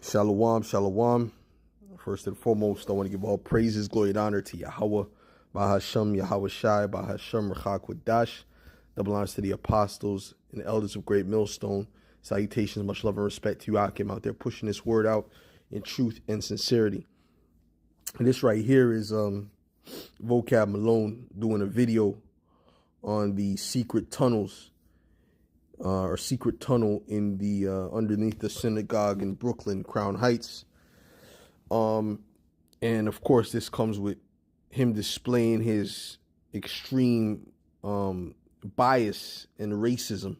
Shalom, shalom. First and foremost, I want to give all praises, glory, and honor to Yahweh, Bahashem, Yahweh Shai, Bahashem, Rachak Wadash. Double honors to the apostles and the elders of Great Millstone. Salutations, much love and respect to you, Akim, out there pushing this word out in truth and sincerity. And this right here is Vocab Malone doing a video on the secret tunnels or secret tunnel in the underneath the synagogue in Brooklyn, Crown Heights. And of course, this comes with him displaying his extreme bias and racism.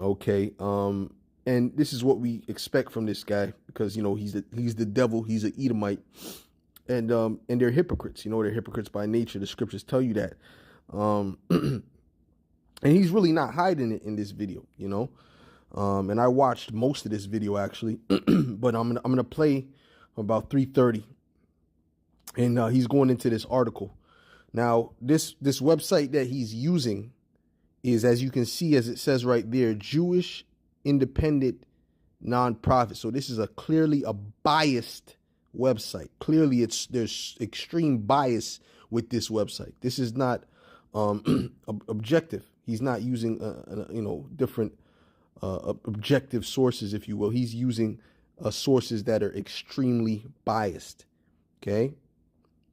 Okay. And this is what we expect from this guy because, you know, he's the devil. He's an Edomite. And they're hypocrites. You know, they're hypocrites by nature. The scriptures tell you that. And he's really not hiding it in this video, you know. And I watched most of this video actually, but I'm gonna play about 3:30, and he's going into this article. Now, this website that he's using is, as you can see, as it says right there, Jewish independent nonprofit. So this is clearly a biased website. Clearly, there's extreme bias with this website. This is not objective. He's not using, different objective sources, if you will. He's using sources that are extremely biased. Okay.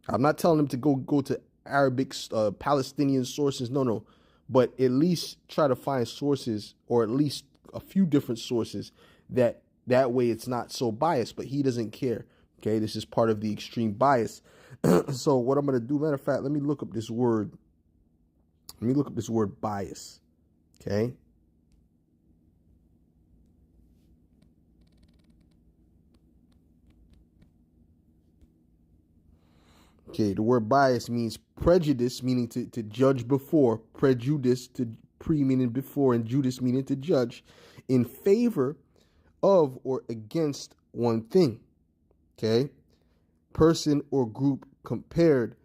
I'm not telling him to go to Arabic, Palestinian sources. No. But at least try to find sources, or at least a few different sources that way it's not so biased, but he doesn't care. Okay. This is part of the extreme bias. So what I'm going to do, matter of fact, let me look up this word. Let me look up this word bias. Okay. Okay, the word bias means prejudice, meaning to judge before, prejudice to pre meaning before, and judice meaning to judge in favor of or against one thing. Okay. Person or group compared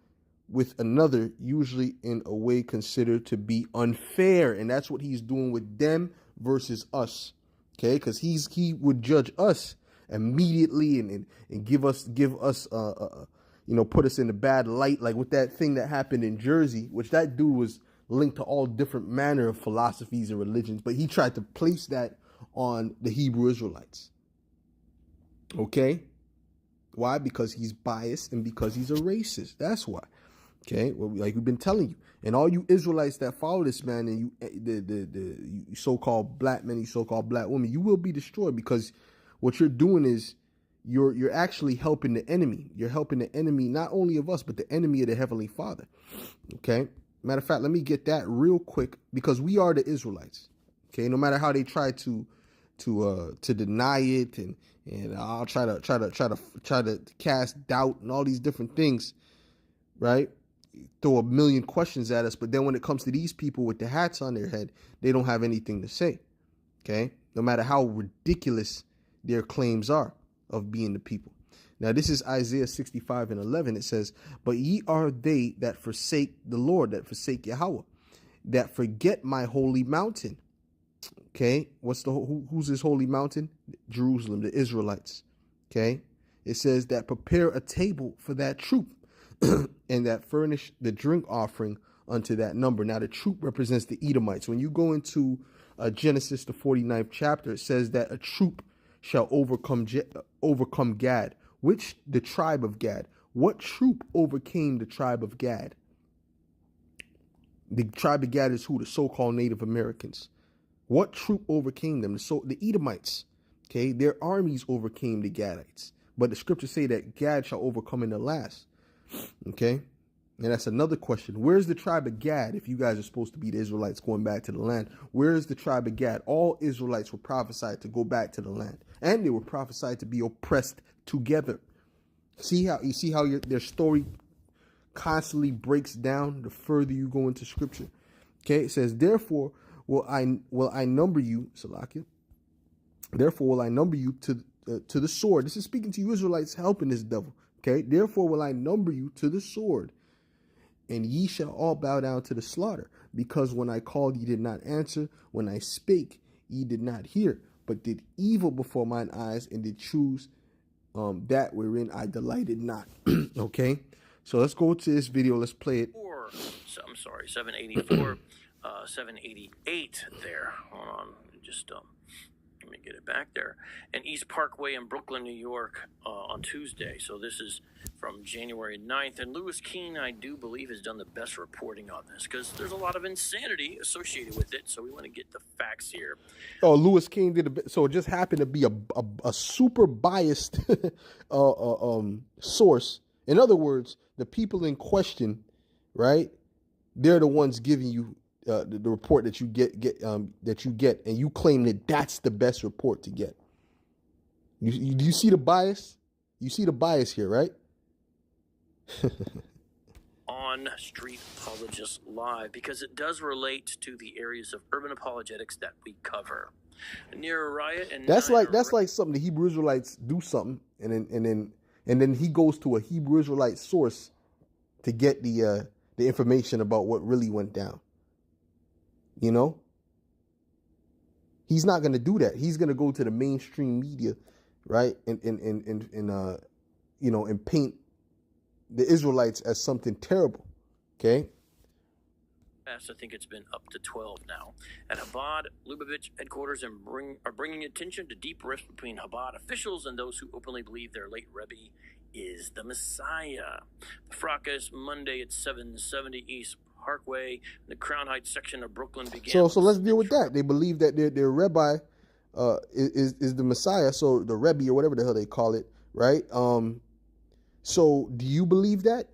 with another, usually in a way considered to be unfair. And that's what he's doing with them versus us. Okay, because he would judge us immediately and give us put us in a bad light, like with that thing that happened in Jersey, which that dude was linked to all different manner of philosophies and religions, but he tried to place that on the Hebrew Israelites. Okay, why? Because he's biased and because he's a racist. That's why. Okay, well, like we've been telling you, and all you Israelites that follow this man, and you so-called black men, you so-called black women, you will be destroyed, because what you're doing is you're actually helping the enemy. You're helping the enemy, not only of us, but the enemy of the Heavenly Father. Okay, matter of fact, let me get that real quick, because we are the Israelites. Okay, no matter how they try to deny it, and I'll try to cast doubt and all these different things, right? Throw a million questions at us, but then when it comes to these people with the hats on their head, they don't have anything to say. Okay, no matter how ridiculous their claims are of being the people. Now, this is Isaiah 65:11. It says, "But ye are they that forsake the Lord, that forsake Yahweh, that forget my holy mountain." Okay, who's this holy mountain? Jerusalem, the Israelites. Okay, it says that prepare a table for that troop, and that furnish the drink offering unto that number. Now, the troop represents the Edomites. When you go into Genesis, the 49th chapter, it says that a troop shall overcome Gad. Which? The tribe of Gad. What troop overcame the tribe of Gad? The tribe of Gad is who? The so-called Native Americans. What troop overcame them? The Edomites. Okay, their armies overcame the Gadites. But the scriptures say that Gad shall overcome in the last. Okay, and that's another question. Where's the tribe of Gad? If you guys are supposed to be the Israelites going back to the land, where is the tribe of Gad? All Israelites were prophesied to go back to the land, and they were prophesied to be oppressed together. See how their story constantly breaks down the further you go into scripture. Okay, it says, "Therefore will I number you, Salakia. Therefore will I number you to the sword." This is speaking to you Israelites helping this devil. Okay, "Therefore will I number you to the sword, and ye shall all bow down to the slaughter. Because when I called, ye did not answer. When I spake, ye did not hear, but did evil before mine eyes, and did choose that wherein I delighted not. Okay, so let's go to this video. Let's play it. I'm sorry, 784, 788 there. Hold on, just let me get it back there. And East Parkway in Brooklyn, New York, on Tuesday. So this is from January 9th. And Lewis Keene, I do believe, has done the best reporting on this because there's a lot of insanity associated with it. So we want to get the facts here. Oh, Lewis Keene did a bit. So it just happened to be a super biased source. In other words, the people in question, right? They're the ones giving you the report that you get, and you claim that that's the best report to get. You see the bias? You see the bias here, right? On Street Apologists Live, because it does relate to the areas of urban apologetics that we cover. Near a riot, and that's like something the Hebrew Israelites do something, and then he goes to a Hebrew Israelite source to get the information about what really went down. You know, he's not going to do that. He's going to go to the mainstream media, right, and paint the Israelites as something terrible. Okay. I think it's been up to 12 now. At Chabad Lubavitch headquarters and are bringing attention to deep rifts between Chabad officials and those who openly believe their late Rebbe is the Messiah. The fracas Monday at 770 East Parkway, the Crown Heights section of Brooklyn began. So let's deal with that. They believe that their rabbi is the Messiah. So the Rebbe or whatever the hell they call it, right? So do you believe that?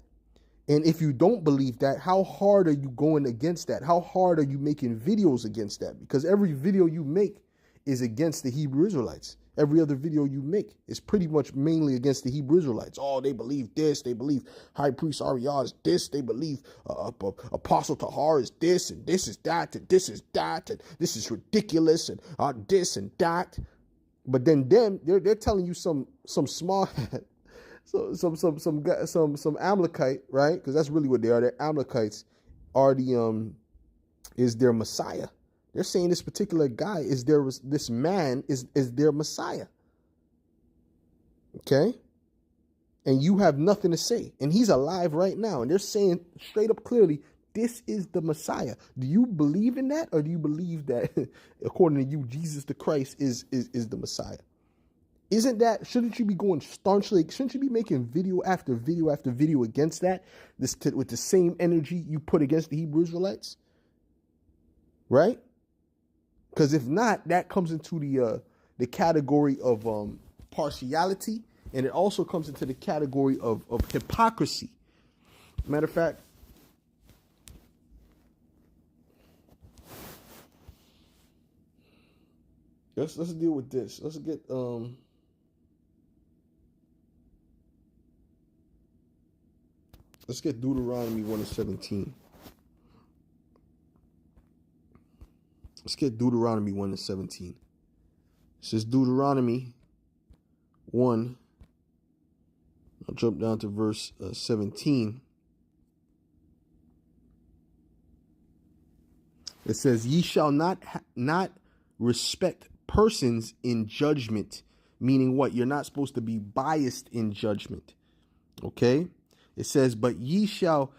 And if you don't believe that, how hard are you going against that? How hard are you making videos against that? Because every video you make is against the Hebrew Israelites. Every other video you make is pretty much mainly against the Hebrew Israelites. Oh, they believe this. They believe High Priest Ariah is this. They believe Apostle Tahar is this, and this is that, and this is that, and this is ridiculous, and this and that. But then they're telling you some small some Amalekite, right? Because that's really what they are. They're Amalekites are is their Messiah. They're saying this particular guy this man is their Messiah. Okay? And you have nothing to say. And he's alive right now. And they're saying straight up clearly, this is the Messiah. Do you believe in that? Or do you believe that, according to you, Jesus the Christ is the Messiah? Shouldn't you be going staunchly, shouldn't you be making video after video after video against that? With the same energy you put against the Hebrew Israelites? Right? Because if not, that comes into the category of partiality, and it also comes into the category of hypocrisy. Matter of fact, let's deal with this. Let's get Deuteronomy 1:17. Let's get Deuteronomy 1:17. It says Deuteronomy 1. I'll jump down to verse 17. It says, "Ye shall not respect persons in judgment," meaning what? You're not supposed to be biased in judgment. Okay? It says, "But ye shall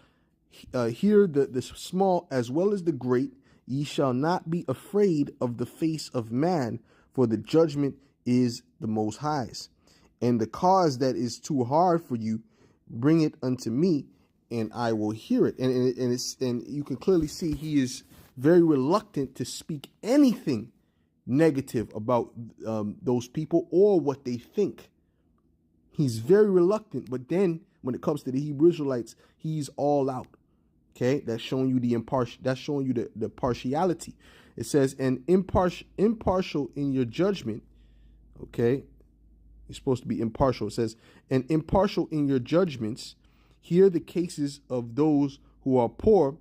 hear the small as well as the great. Ye shall not be afraid of the face of man, for the judgment is the Most High's. And the cause that is too hard for you, bring it unto me, and I will hear it." And you can clearly see he is very reluctant to speak anything negative about those people or what they think. He's very reluctant. But then when it comes to the Hebrew Israelites, he's all out. Okay, that's showing you the partiality. It says, "And impartial in your judgment." Okay, you're supposed to be impartial. It says, "And impartial in your judgments, hear the cases of those who are poor,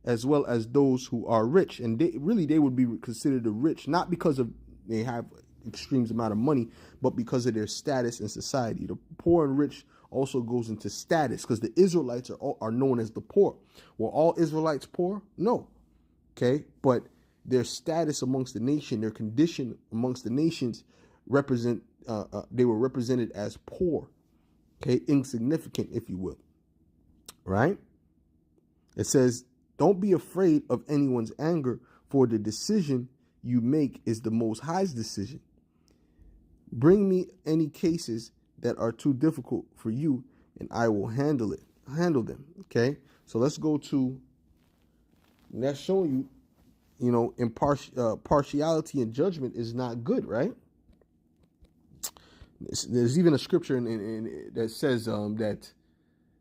as well as those who are rich." And they would be considered the rich, not because of they have extreme amount of money, but because of their status in society. The poor and rich also goes into status, because the Israelites are known as the poor. Were all Israelites poor? No. Okay, but their status amongst the nation, their condition amongst the nations, they were represented as poor, okay, insignificant, if you will, right? It says, don't be afraid of anyone's anger, for the decision you make is the Most High's decision. Bring me any cases that are too difficult for you, and I will handle them. Okay, so let's go to, and that's showing you, partiality and judgment is not good, right? There's even a scripture that says that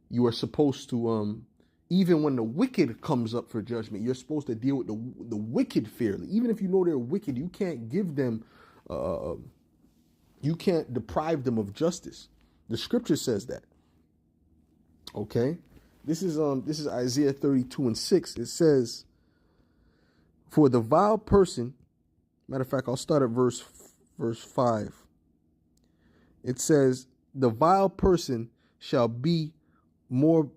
you are supposed to, even when the wicked comes up for judgment, you're supposed to deal with the wicked fairly. Even if you know they're wicked, you can't give them, you can't deprive them of justice. The scripture says that. Okay, this is Isaiah 32:6. It says, for the vile person, matter of fact, I'll start at verse 5. It says, the vile person shall be no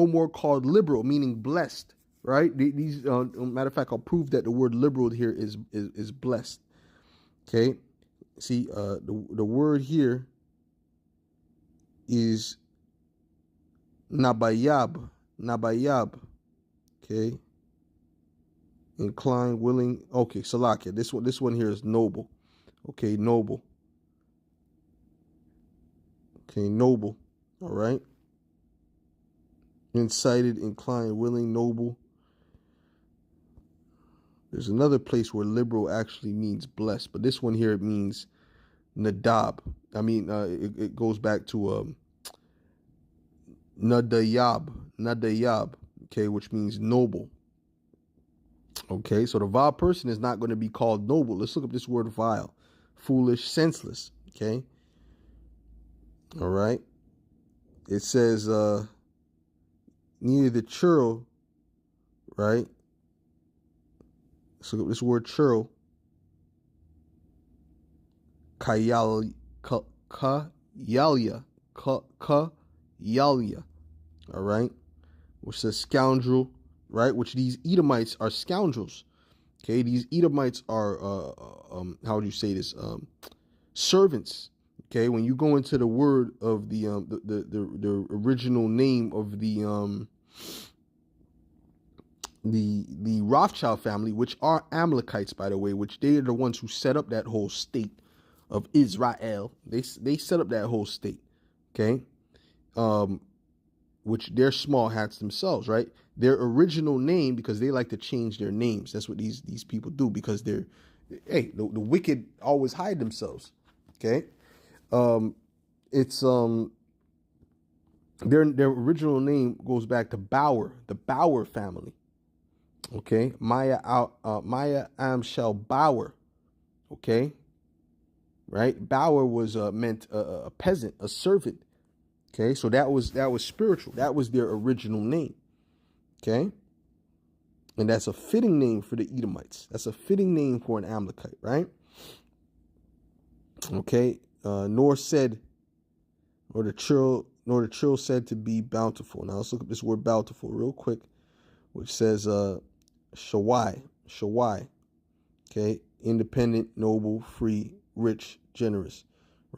more called liberal, meaning blessed. Right? These matter of fact, I'll prove that the word liberal here is blessed. Okay, see, the word here is nabayab. Okay, inclined, willing. Okay, salakia. This one here is noble. Okay, noble. Okay, noble. All right. Incited, inclined, willing, noble. There's another place where liberal actually means blessed, but this one here, it means nadab. I mean, it goes back to nadayab, okay, which means noble. Okay, so the vile person is not going to be called noble. Let's look up this word vile. Foolish, senseless, okay? All right. It says, near the churl, right? So this word churl, kayalya, all right, which says scoundrel, right? Which these Edomites are scoundrels. Okay, these Edomites are how would you say this? Servants. Okay, when you go into the word of the original name of the Rothschild family, which are Amalekites, by the way, which they are the ones who set up that whole state of Israel. They set up that whole state. Okay, which they're small hats themselves, right? Their original name, because they like to change their names. That's what these people do, because the wicked always hide themselves. Okay. It's their original name goes back to Bauer, the Bauer family. Okay, Maya Amshel Bauer. Okay, right? Bauer was meant a peasant, a servant. Okay, so that was spiritual. That was their original name. Okay, and that's a fitting name for the Edomites. That's a fitting name for an Amalekite, right? Okay. Nor the churl said to be bountiful. Now let's look up this word bountiful real quick, which says shawai. Okay, independent, noble, free, rich, generous,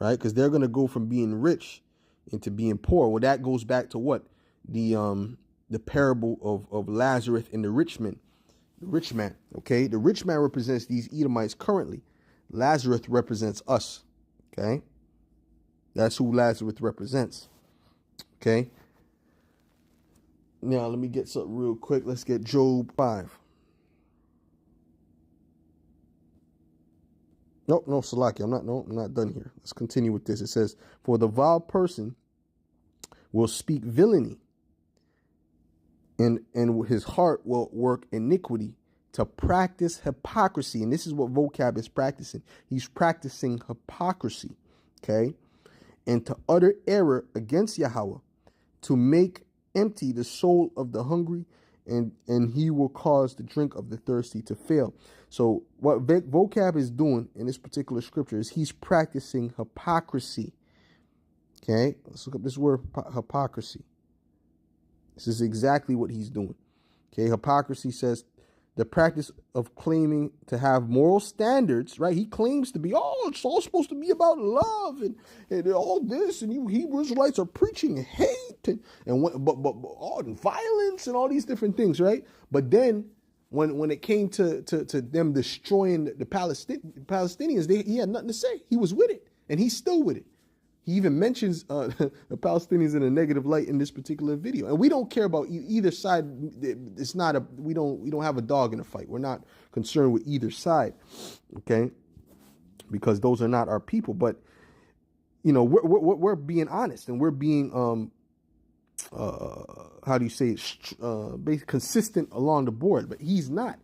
right? Because they're gonna go from being rich into being poor. Well, that goes back to what? The parable of Lazarus and the rich man. Okay, the rich man represents these Edomites currently. Lazarus represents us. Okay, that's who Lazarus represents. Okay, now let me get something real quick. Let's get Job 5. No, Salaki, I'm not done here. Let's continue with this. It says, for the vile person will speak villainy, and his heart will work iniquity, to practice hypocrisy. And this is what Vocab is practicing. He's practicing hypocrisy, okay? And to utter error against Yahweh, to make empty the soul of the hungry, and he will cause the drink of the thirsty to fail. So what Vocab is doing in this particular scripture is he's practicing hypocrisy, okay? Let's look up this word, hypocrisy. This is exactly what he's doing, okay? Hypocrisy says the practice of claiming to have moral standards, right? He claims to be, it's all supposed to be about love and all this, and you Hebrew Israelites are preaching hate and violence and all these different things, right? But then when it came to them destroying the Palestinians, he had nothing to say. He was with it, and he's still with it. He even mentions the Palestinians in a negative light in this particular video, and we don't care about either side. It's not we don't have a dog in the fight. We're not concerned with either side, okay? Because those are not our people. But we're being honest, and we're being how do you say it? Consistent along the board. But he's not.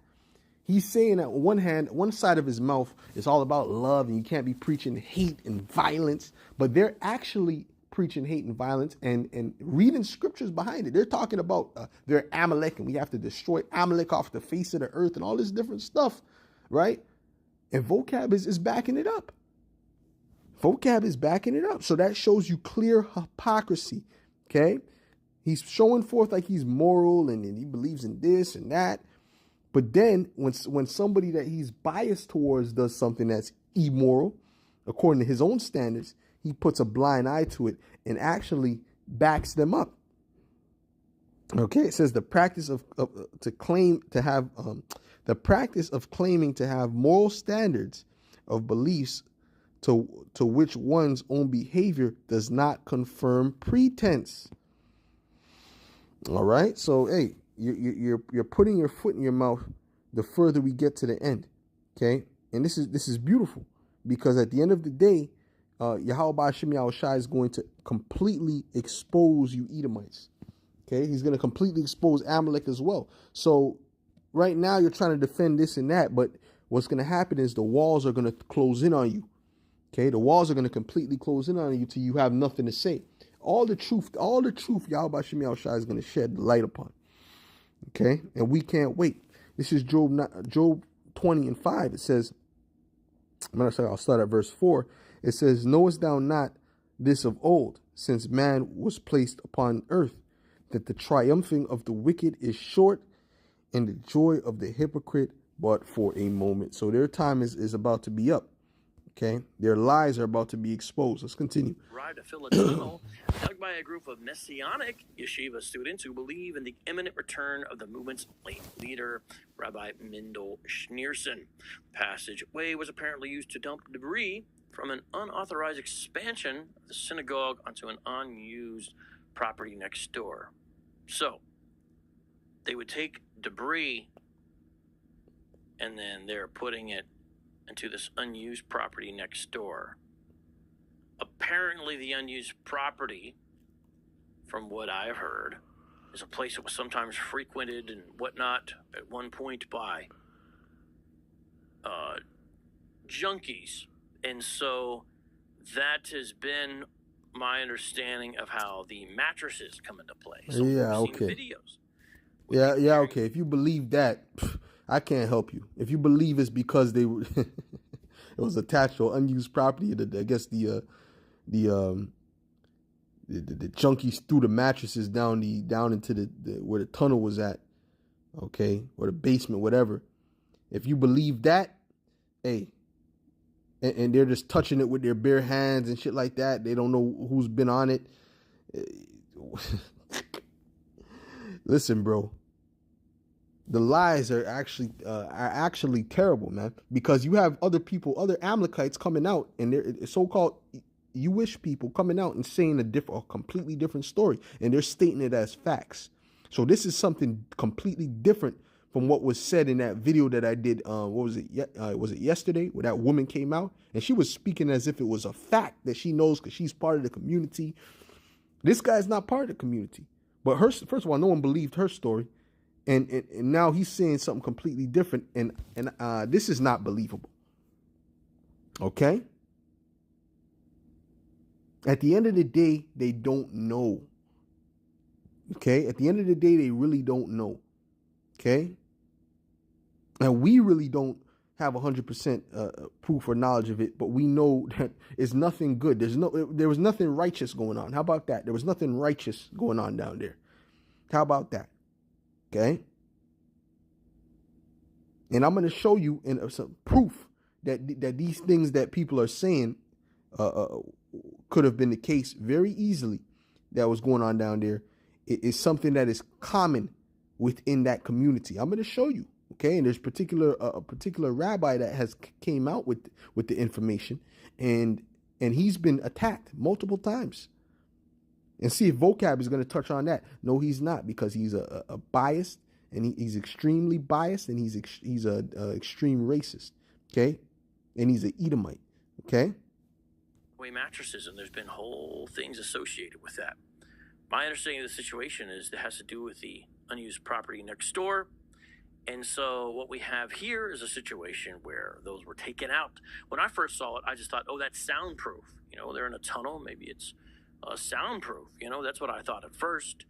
He's saying that on one hand, one side of his mouth is all about love and you can't be preaching hate and violence, but they're actually preaching hate and violence and reading scriptures behind it. They're talking about they're Amalek and we have to destroy Amalek off the face of the earth and all this different stuff, right? And Vocab is backing it up. Vocab is backing it up. So that shows you clear hypocrisy, okay? He's showing forth like he's moral and he believes in this and that. But then when somebody that he's biased towards does something that's immoral, according to his own standards, he puts a blind eye to it and actually backs them up. Okay, it says the practice of claiming to have moral standards of beliefs to which one's own behavior does not confirm pretense. All right, so hey. You're putting your foot in your mouth the further we get to the end, okay? And this is beautiful because at the end of the day, Yahweh Hashem Yahushai is going to completely expose you Edomites, okay? He's going to completely expose Amalek as well. So right now you're trying to defend this and that, but what's going to happen is the walls are going to close in on you, okay? The walls are going to completely close in on you till you have nothing to say. All the truth Yahweh Hashem Yahushai is going to shed light upon. Okay, and we can't wait. This is Job 20:5. It says, I'll start at verse 4. It says, knowest thou not this of old, since man was placed upon earth, that the triumphing of the wicked is short, and the joy of the hypocrite but for a moment. So their time is about to be up. Okay, their lies are about to be exposed. Let's continue. Arrived at Philadelphia, dug by a group of Messianic yeshiva students who believe in the imminent return of the movement's late leader, Rabbi Mendel Schneerson. The passageway was apparently used to dump debris from an unauthorized expansion of the synagogue onto an unused property next door. So, they would take debris and then they're putting it into this unused property next door. Apparently the unused property, from what I've heard, is a place that was sometimes frequented and whatnot at one point by junkies. And so that has been my understanding of how the mattresses come into play. So yeah, okay. Videos. Yeah, okay. If you believe that, I can't help you. If you believe it's because they were it was attached to unused property, I guess the junkies threw the mattresses down into the where the tunnel was at, okay, or the basement, whatever. If you believe that, hey, and they're just touching it with their bare hands and shit like that, they don't know who's been on it. Listen, bro. The lies are actually terrible, man, because you have other Amalekites coming out, and they're so-called Jewish people coming out and saying a completely different story, and they're stating it as facts. So this is something completely different from what was said in that video that I did. What was it? Was it yesterday where that woman came out and she was speaking as if it was a fact that she knows because she's part of the community. This guy's not part of the community, but first of all, no one believed her story. And now he's saying something completely different, and this is not believable. Okay? At the end of the day, they don't know. Okay? At the end of the day, they really don't know. Okay? And we really don't have 100% proof or knowledge of it, but we know that it's nothing good. There was nothing righteous going on. How about that? There was nothing righteous going on down there. How about that? Okay. And I'm going to show you in some proof that these things that people are saying could have been the case very easily that was going on down there. It is something that is common within that community. I'm going to show you. Okay, and there's a particular rabbi that has came out with the information, and he's been attacked multiple times. And see if Vocab is going to touch on that. No, he's not, because he's a biased, and he's extremely biased, and he's a extreme racist. Okay, and he's an Edomite. Okay. Mattresses, and there's been whole things associated with that. My understanding of the situation is it has to do with the unused property next door. And so what we have here is a situation where those were taken out. When I first saw it, I just thought, oh, that's soundproof. You know, they're in a tunnel. Maybe it's soundproof. You know, that's what I thought at first,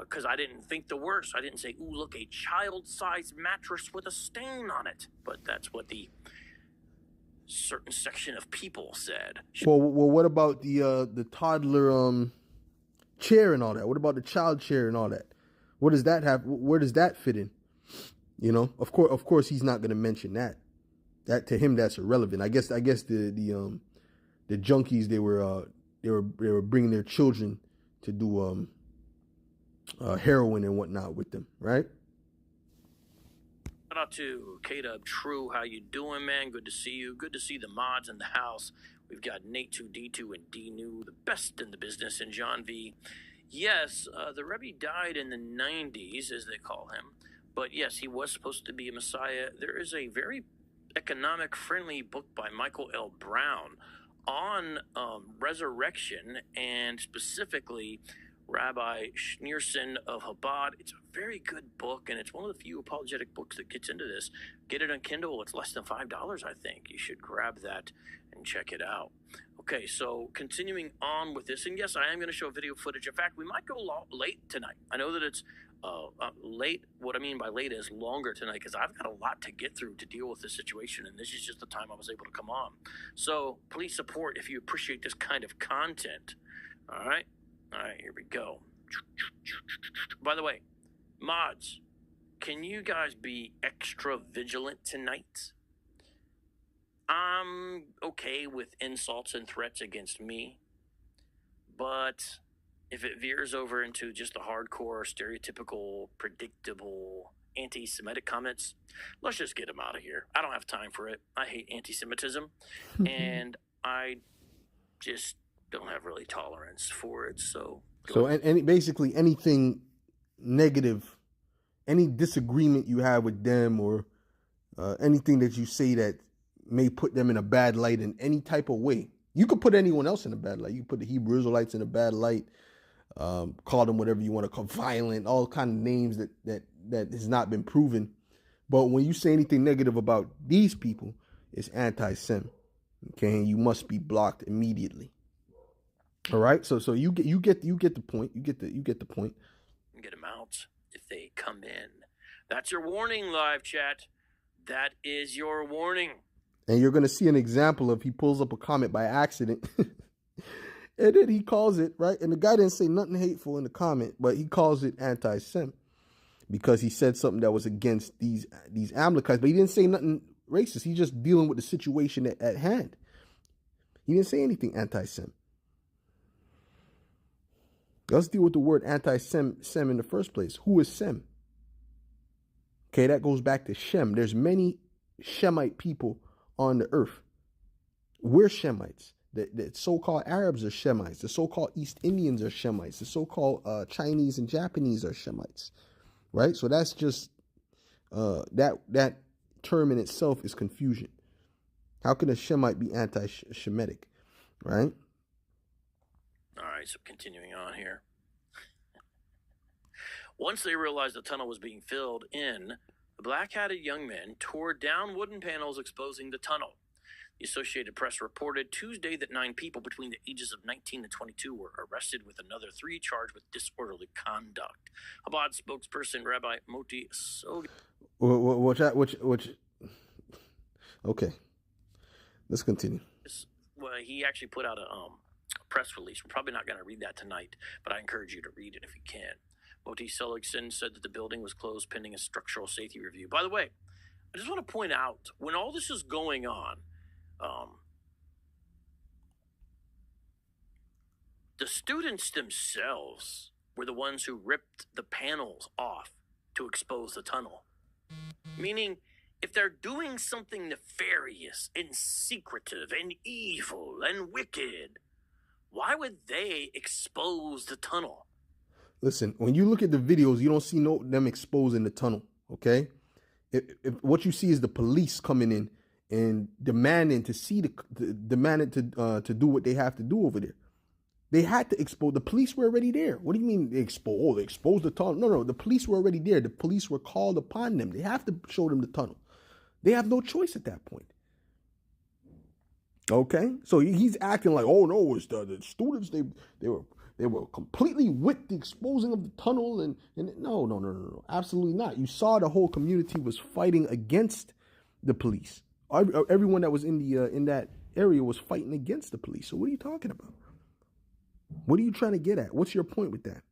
because I didn't think the worst. I didn't say, ooh, look, a child-sized mattress with a stain on it. But that's what the certain section of people said. Well, what about the toddler chair and all that? What about the child chair and all that? What does that have? Where does that fit in? You know, of course, he's not going to mention that. That to him, that's irrelevant. I guess the junkies, they were bringing their children to do heroin and whatnot with them, right? Shout out to K-Dub True. How you doing, man? Good to see you. Good to see the mods in the house. We've got Nate 2, D2, and D-New, the best in the business, and John V. Yes, the Rebbe died in the 90s, as they call him. But yes, he was supposed to be a Messiah. There is a very economic-friendly book by Michael L. Brown on resurrection, and specifically Rabbi Schneerson of Chabad. It's a very good book, and it's one of the few apologetic books that gets into this. Get it on Kindle. It's less than $5, I think. You should grab that and check it out. Okay, so continuing on with this, and yes, I am going to show video footage. In fact, we might go late tonight. I know that it's late. What I mean by late is longer tonight, because I've got a lot to get through to deal with this situation, and this is just the time I was able to come on. So please support if you appreciate this kind of content. All right, here we go. By the way, mods, can you guys be extra vigilant tonight? I'm okay with insults and threats against me, but if it veers over into just the hardcore, stereotypical, predictable anti-Semitic comments, let's just get them out of here. I don't have time for it. I hate anti-Semitism, and I just don't have really tolerance for it. So basically anything negative, any disagreement you have with them, or anything that you say that may put them in a bad light in any type of way. You could put anyone else in a bad light. You could put the Hebrew Israelites in a bad light, call them whatever you want to call, violent, all kind of names that has not been proven. But when you say anything negative about these people, it's anti-Sem. Okay, and you must be blocked immediately. All right, so you get the point. You get the point. Get them out if they come in. That's your warning, live chat. That is your warning. And you're going to see an example of he pulls up a comment by accident. And then he calls it, right? And the guy didn't say nothing hateful in the comment, but he calls it anti-Sem because he said something that was against these Amalekites. But he didn't say nothing racist. He's just dealing with the situation at hand. He didn't say anything anti-Sem. Let's deal with the word anti-Sem in the first place. Who is Sem? Okay, that goes back to Shem. There's many Shemite people on the earth. We're Shemites. The so-called Arabs are Shemites. The so-called East Indians are Shemites. The so-called Chinese and Japanese are Shemites. Right? So that's just that term in itself is confusion. How can a Shemite be anti-Shemitic? Right? All right, so continuing on here. Once they realized the tunnel was being filled in, the black-hatted young men tore down wooden panels exposing the tunnel. The Associated Press reported Tuesday that 9 people between the ages of 19 and 22 were arrested, with another 3 charged with disorderly conduct. Chabad spokesperson Rabbi Moti Sog. Okay, let's continue. Well, he actually put out a press release. We're probably not going to read that tonight, but I encourage you to read it if you can. Moti Seligson said that the building was closed pending a structural safety review. By the way, I just want to point out, when all this is going on, the students themselves were the ones who ripped the panels off to expose the tunnel. Meaning, if they're doing something nefarious and secretive and evil and wicked, why would they expose the tunnel? Listen, when you look at the videos, you don't see them exposing the tunnel, okay? If what you see is the police coming in and demanding to see demanding to do what they have to do over there. They had to expose. The police were already there. What do you mean they expose? Oh, they exposed the tunnel. No, the police were already there. The police were called upon them. They have to show them the tunnel. They have no choice at that point. Okay, so he's acting like, oh no, it's the students. They were completely with the exposing of the tunnel, and no, absolutely not. You saw the whole community was fighting against the police. Everyone that was in that area was fighting against the police. So what are you talking about? What are you trying to get at? What's your point with that?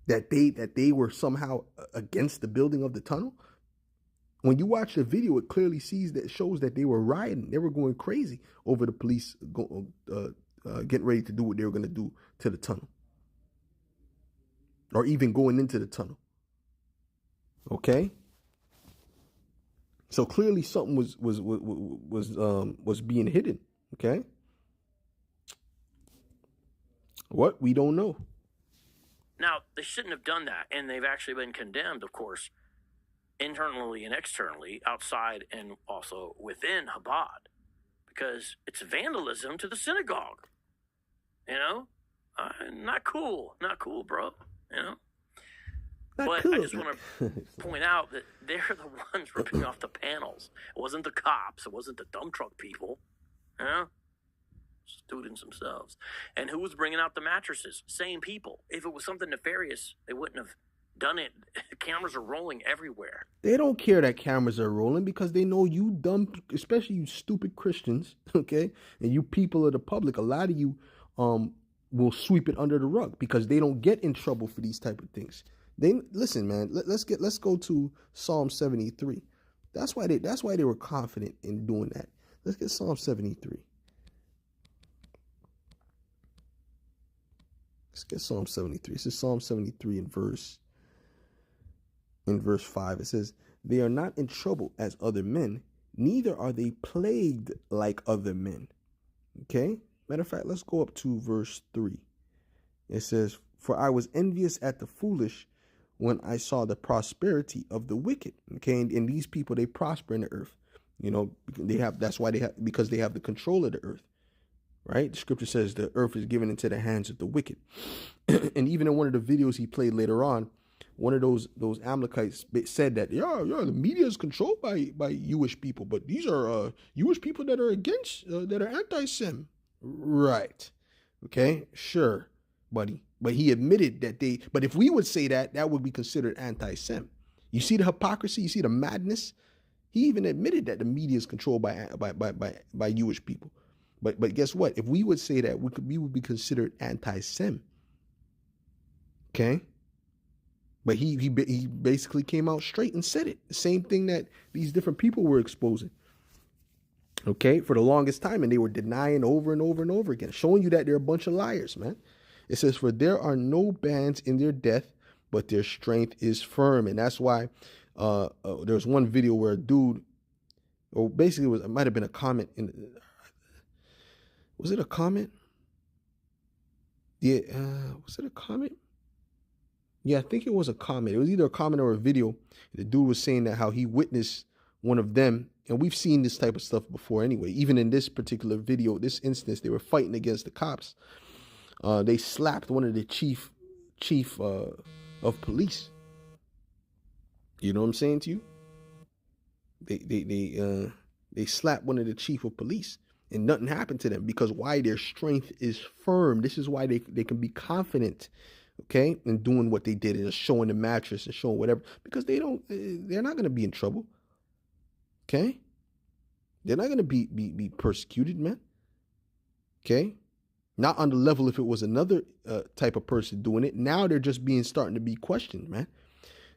That they were somehow against the building of the tunnel? When you watch the video, it clearly shows that they were rioting. They were going crazy over the police getting ready to do what they were going to do to the tunnel, or even going into the tunnel. Okay. So clearly something was being hidden. Okay. What? We don't know. Now, they shouldn't have done that, and they've actually been condemned, of course, internally and externally, outside and also within Chabad, because it's vandalism to the synagogue. Not cool, bro. But cool. I just want to point out that they're the ones ripping off the panels. It wasn't the cops. It wasn't the dump truck people. Students themselves. And who was bringing out the mattresses? Same people. If it was something nefarious, they wouldn't have done it. Cameras are rolling everywhere. They don't care that cameras are rolling because they know you dumb, especially you stupid Christians, okay? And you people of the public, a lot of you will sweep it under the rug because they don't get in trouble for these type of things. Listen, man, let's go to Psalm 73. That's why they were confident in doing that. Let's get Psalm 73. Let's get Psalm 73. This is Psalm 73 in verse 5. It says, "They are not in trouble as other men, neither are they plagued like other men." Okay? Matter of fact, let's go up to verse 3. It says, "For I was envious at the foolish when I saw the prosperity of the wicked." Okay, and these people, they prosper in the earth. Because they have the control of the earth. Right? The scripture says the earth is given into the hands of the wicked. And even in one of the videos he played later on, one of those Amalekites said that, the media is controlled by Jewish people, but these are Jewish people that are against, that are anti-Sem. Right. Okay, sure, buddy. But he admitted that but if we would say that would be considered anti-Sem. You see the hypocrisy? You see the madness? He even admitted that the media is controlled by Jewish people. But guess what? If we would say that, we would be considered anti-Sem. Okay? But he basically came out straight and said it. The same thing that these different people were exposing. Okay? For the longest time. And they were denying over and over and over again. Showing you that they're a bunch of liars, man. It says, "For there are no bands in their death, but their strength is firm." And that's why there's one video where a dude, or basically it might have been a comment was it a comment? Yeah, was it a comment? Yeah, I think it was a comment. It was either a comment or a video. The dude was saying that how he witnessed one of them, and we've seen this type of stuff before anyway. Even in this particular video, this instance, they were fighting against the cops. They slapped one of the chief of police. You know what I'm saying to you? They slapped one of the chief of police. And nothing happened to them because why? Their strength is firm. This is why they can be confident, okay, in doing what they did and showing the mattress and showing whatever, because they're not going to be in trouble, okay? They're not going to be persecuted, man, okay? Not on the level if it was another type of person doing it. Now they're just starting to be questioned, man.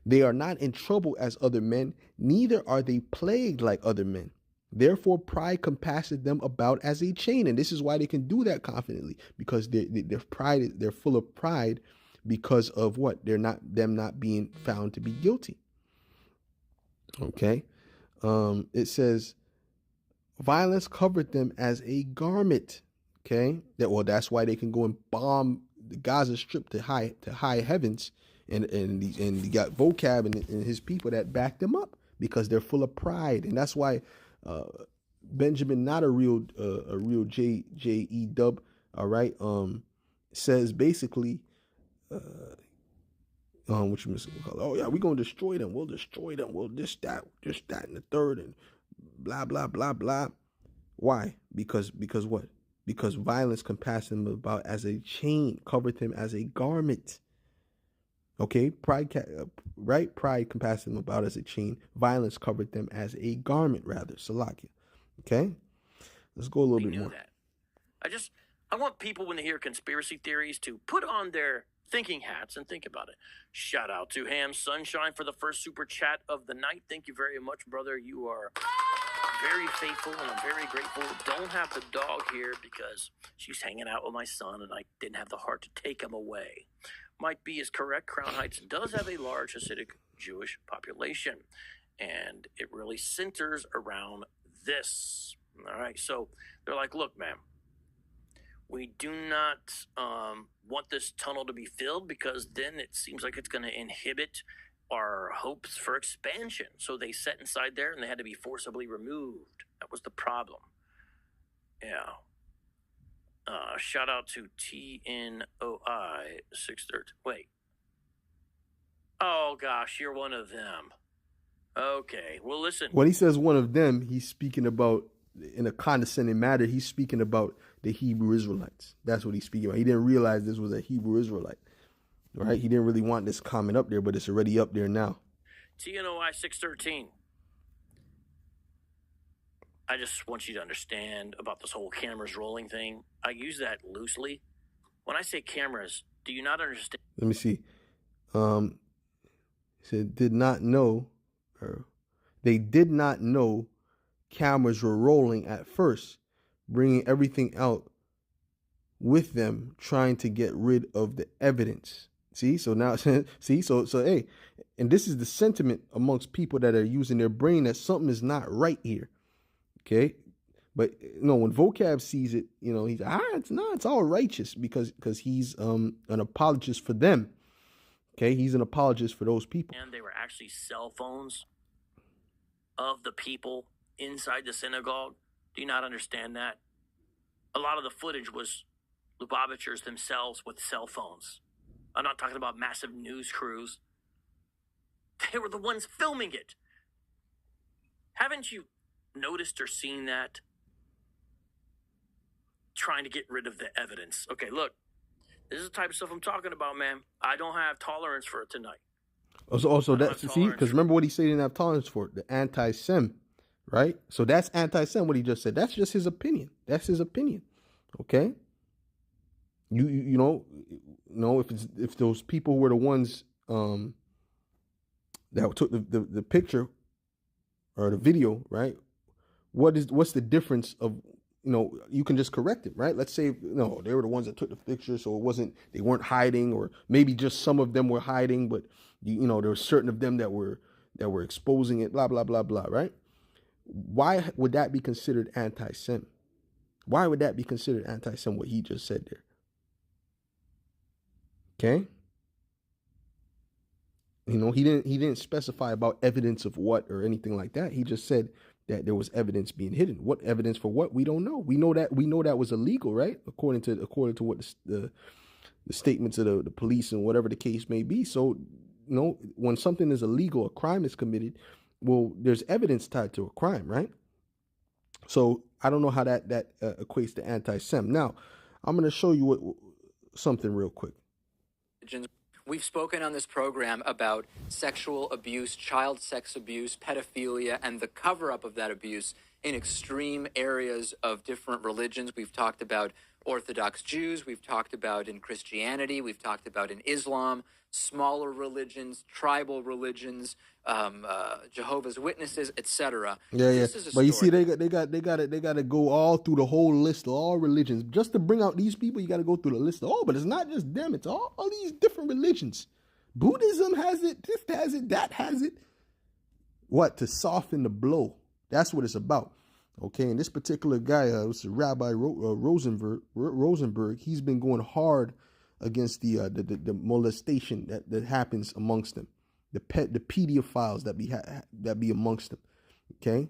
They are not in trouble as other men, neither are they plagued like other men. Therefore, pride compasseth them about as a chain. And this is why they can do that confidently, because they're full of pride because of what? Them not being found to be guilty. Okay. It says, violence covered them as a garment. Okay. That's why they can go and bomb the Gaza Strip to high heavens. And you got Vocab and his people that back them up because they're full of pride. And that's why Benjamin, not a real J.E. Dub, all right, says basically, what you oh yeah, we're gonna destroy them. We'll destroy them. We'll this, that, and the third, and blah blah blah blah. Why? Because what? Because violence compassed them about as a chain, covered him as a garment. Okay, pride compassed them about as a chain. Violence covered them as a garment, rather. Salakia. Okay, let's go a little bit more. That. I want people, when they hear conspiracy theories, to put on their thinking hats and think about it. Shout out to Ham Sunshine for the first super chat of the night. Thank you very much, brother. You are very faithful, and I'm very grateful. Don't have the dog here because she's hanging out with my son, and I didn't have the heart to take him away. Mike B is correct. Crown Heights does have a large Hasidic Jewish population, and it really centers around this. All right, so they're like, look, man, we do not want this tunnel to be filled because then it seems like it's going to inhibit our hopes for expansion. So they sat inside there and they had to be forcibly removed. That was the problem. Yeah. Shout out to TNOI 613. Wait. Oh, gosh, you're one of them. Okay, well, listen. When he says one of them, he's speaking about, in a condescending manner, he's speaking about the Hebrew Israelites. That's what he's speaking about. He didn't realize this was a Hebrew Israelite. Right? He didn't really want this comment up there, but it's already up there now. TNOI 613. I just want you to understand about this whole cameras rolling thing. I use that loosely. When I say cameras, do you not understand? Let me see. He said, did not know, or they did not know cameras were rolling at first, bringing everything out with them, trying to get rid of the evidence. See, so now, see, so hey, and this is the sentiment amongst people that are using their brain that something is not right here. Okay, but when Vocab sees it, he's it's all righteous because he's an apologist for them. Okay, he's an apologist for those people. And they were actually cell phones of the people inside the synagogue. Do you not understand that? A lot of the footage was Lubavitchers themselves with cell phones. I'm not talking about massive news crews. They were the ones filming it. Haven't you noticed or seen that? Trying to get rid of the evidence. Okay, look, this is the type of stuff I'm talking about, man. I don't have tolerance for it tonight. Also that's, see, because remember what he said he didn't have tolerance for, the anti-Sem, right? So that's anti-Sem, what he just said. That's just his opinion. That's his opinion. Okay? You know, if those people were the ones that took the picture or the video, right? What's the difference of, you can just correct it, right? Let's say, they were the ones that took the picture, so they weren't hiding, or maybe just some of them were hiding, but there were certain of them that were exposing it, blah, blah, blah, blah, right? Why would that be considered anti-Sem? Why would that be considered anti-Sem, what he just said there? Okay? He didn't specify about evidence of what or anything like that. He just said that there was evidence being hidden. What evidence for what? We don't know. We know that was illegal, right? According to what the statements of the police and whatever the case may be. So, when something is illegal, a crime is committed, well, there's evidence tied to a crime, right? So I don't know how that equates to anti-Sem. Now, I'm going to show you something real quick. We've spoken on this program about sexual abuse, child sex abuse, pedophilia, and the cover-up of that abuse in extreme areas of different religions. We've talked about Orthodox Jews, we've talked about in Christianity, we've talked about in Islam, smaller religions, tribal religions, Jehovah's Witnesses, etc. Yeah, This is a but you see, story. they got to go all through the whole list of all religions just to bring out these people. You got to go through the list. Oh, but it's not just them; it's all these different religions. Buddhism has it. This has it. That has it. What, to soften the blow? That's what it's about. Okay, and this particular guy, was Rabbi Rosenberg. He's been going hard against the molestation that happens amongst them, the pedophiles that be amongst them. Okay,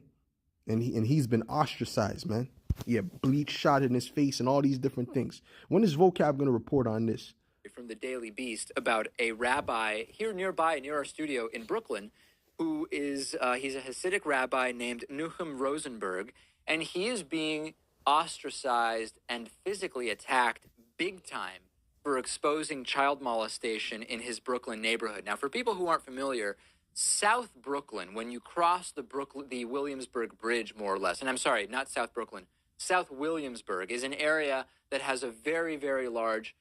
and he's been ostracized, man. Yeah, bleach shot in his face and all these different things. When is Vocab going to report on this? From the Daily Beast about a rabbi here nearby, near our studio in Brooklyn, who is, he's a Hasidic rabbi named Nuchum Rosenberg, and he is being ostracized and physically attacked big time for exposing child molestation in his Brooklyn neighborhood. Now, for people who aren't familiar, South Brooklyn, when you cross the Williamsburg Bridge, more or less, and I'm sorry, not South Brooklyn, South Williamsburg is an area that has a very, very large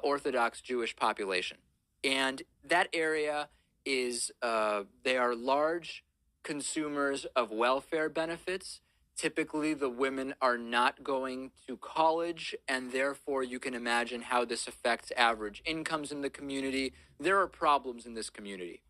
Orthodox Jewish population. And that area is, they are large consumers of welfare benefits. Typically, the women are not going to college, and therefore you can imagine how this affects average incomes in the community. There are problems in this community.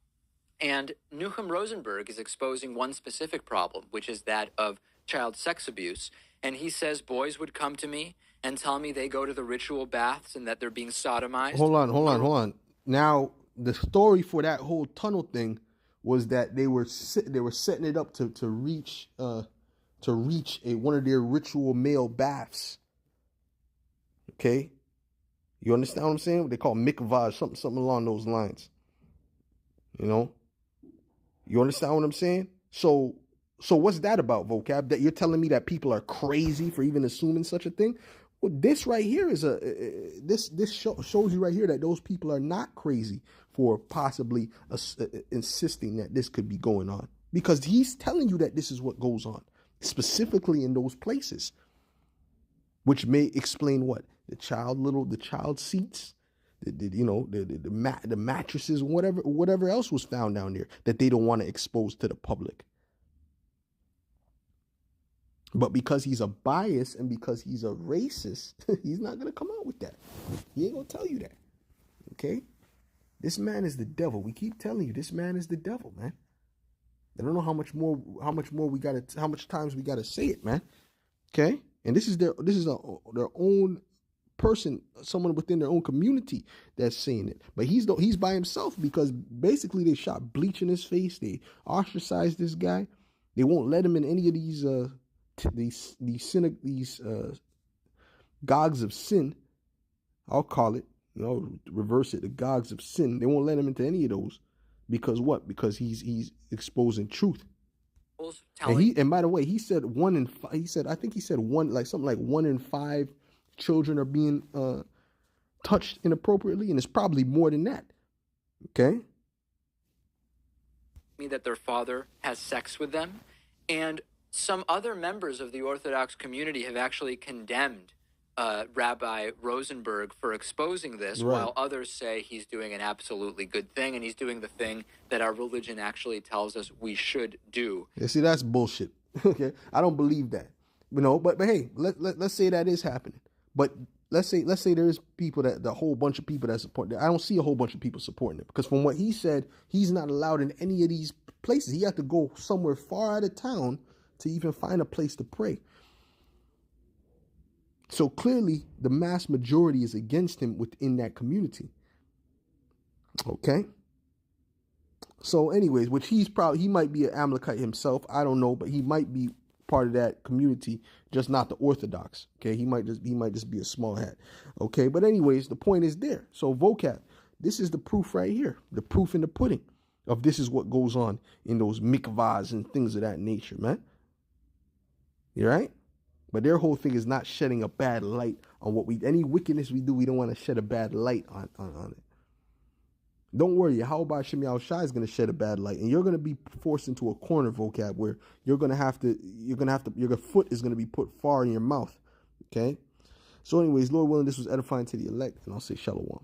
And Nuchum Rosenberg is exposing one specific problem, which is that of child sex abuse. And he says boys would come to me and tell me they go to the ritual baths and that they're being sodomized. Hold on. Now, the story for that whole tunnel thing was that they were setting it up to reach one of their ritual male baths. Okay, you understand what I'm saying? What they call mikvah, something along those lines. You know, you understand what I'm saying? So what's that about, Vocab? That you're telling me that people are crazy for even assuming such a thing? Well, this right here is shows you right here that those people are not crazy for possibly insisting that this could be going on, because he's telling you that this is what goes on specifically in those places, which may explain what the child seats, the mattresses, whatever else was found down there that they don't want to expose to the public. But because he's a bias and because he's a racist, he's not going to come out with that. He ain't going to tell you that. Okay? This man is the devil. We keep telling you this man is the devil, man. I don't know how much times we got to say it, man. Okay? And this is their own person, someone within their own community that's saying it. But he's by himself, because basically they shot bleach in his face. They ostracized this guy. They won't let him in any of these gods of sin, I'll call it, reverse it, the gods of sin. They won't let him into any of those, because what? Because he's exposing truth. And by the way, he said 1 in 5. I think he said 1 in 5 children are being touched inappropriately, and it's probably more than that. Okay. That their father has sex with them, and some other members of the Orthodox community have actually condemned Rabbi Rosenberg for exposing this, right, while others say he's doing an absolutely good thing, and he's doing the thing that our religion actually tells us we should do. Yeah, see, that's bullshit. Okay, I don't believe that. But hey, let's say that is happening. But let's say there's people the whole bunch of people that support that. I don't see a whole bunch of people supporting it, because from what he said, he's not allowed in any of these places. He had to go somewhere far out of town to even find a place to pray. So clearly, the mass majority is against him within that community. Okay. So anyways, which he might be an Amalekite himself. I don't know, but he might be part of that community, just not the Orthodox. Okay. He might just be a small hat. Okay. But anyways, the point is there. So Vocab, this is the proof right here. The proof in the pudding of this is what goes on in those mikvahs and things of that nature, man. You right? But their whole thing is not shedding a bad light on any wickedness we do. We don't want to shed a bad light on it. Don't worry, Yahweh Shem Yahushua is going to shed a bad light, and you're going to be forced into a corner, Vocab, where your foot is going to be put far in your mouth. Okay, So anyways, Lord willing, this was edifying to the elect, and I'll say shalom.